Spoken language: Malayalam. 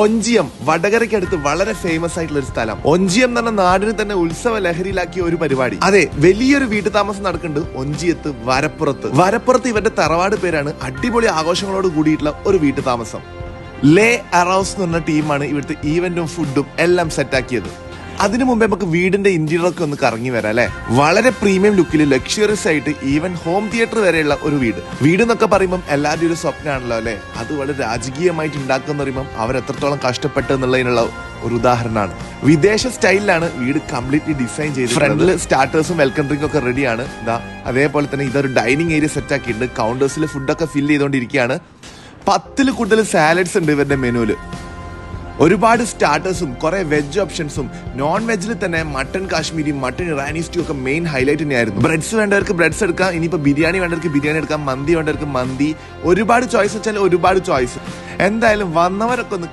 ഒഞ്ചിയം വടകരയ്ക്കടുത്ത് വളരെ ഫേമസ് ആയിട്ടുള്ള ഒരു സ്ഥലം. ഒഞ്ചിയം എന്ന് പറഞ്ഞ നാടിന് തന്നെ ഉത്സവ ലഹരിയിലാക്കിയ ഒരു പരിപാടി. അതെ, വലിയൊരു വീട്ടു താമസം നടക്കുന്നുണ്ട് ഒഞ്ചിയത്ത് വരപ്പുറത്ത് ഇവരുടെ തറവാട് പേരാണ്. അടിപൊളി ആഘോഷങ്ങളോട് കൂടിയിട്ടുള്ള ഒരു വീട്ടു താമസം. ലേ അറൌസ് എന്ന് പറഞ്ഞ ടീമാണ് ഇവിടുത്തെ ഈവന്റും ഫുഡും എല്ലാം സെറ്റാക്കിയത്. അതിനു മുമ്പേ നമുക്ക് വീടിന്റെ ഇന്റീരിയറൊക്കെ ഒന്ന് കറങ്ങി വരാം അല്ലെ. വളരെ പ്രീമിയം ലുക്കിൽ ലക്ഷറിയസ് ആയിട്ട് ഈവൻ ഹോം തിയേറ്റർ വരെയുള്ള ഒരു വീട് എന്നൊക്കെ പറയുമ്പോൾ എല്ലാവരുടെയും ഒരു സ്വപ്നമാണല്ലോ അല്ലെ. അത് വളരെ രാജകീയമായിട്ട് ഉണ്ടാക്കുന്ന പറയുമ്പോൾ അവരെത്രത്തോളം കഷ്ടപ്പെട്ടു എന്നുള്ളതിനുള്ള ഒരു ഉദാഹരണമാണ്. വിദേശ സ്റ്റൈലിലാണ് വീട് കംപ്ലീറ്റ്ലി ഡിസൈൻ ചെയ്ത്. ഫ്രണ്ടില് സ്റ്റാർട്ടേഴ്സും വെൽക്കം ഡ്രിങ്കും ഒക്കെ റെഡിയാണ്. അതേപോലെ തന്നെ ഇതൊരു ഡൈനിങ് ഏരിയ സെറ്റ് ആക്കിയിട്ടുണ്ട്. കൗണ്ടേഴ്സിൽ ഫുഡൊക്കെ ഫില്ല് ചെയ്തുകൊണ്ടിരിക്കുകയാണ്. 10ൽ കൂടുതൽ സാലഡ്സ് ഉണ്ട് ഇവരുടെ മെനുവില്. ഒരുപാട് സ്റ്റാർട്ടേഴ്സും കുറെ വെജ് ഓപ്ഷൻസും. നോൺ വെജിൽ തന്നെ mutton Kashmiri, mutton Irani stew ഒക്കെ മെയിൻ ഹൈലൈറ്റ് തന്നെയായിരുന്നു. ബ്രെഡ്സ് വേണ്ടവർക്ക് ബ്രെഡ്സ് എടുക്കാം. ഇനിയിപ്പോ ബിരിയാണി വേണ്ടവർക്ക് ബിരിയാണി എടുക്കാം. മന്തി വേണ്ടവർക്ക് മന്തി. ഒരുപാട് ചോയ്സ് വെച്ചാൽ ഒരുപാട് ചോയ്സ്. എന്തായാലും വന്നവരൊക്കെ ഒന്ന്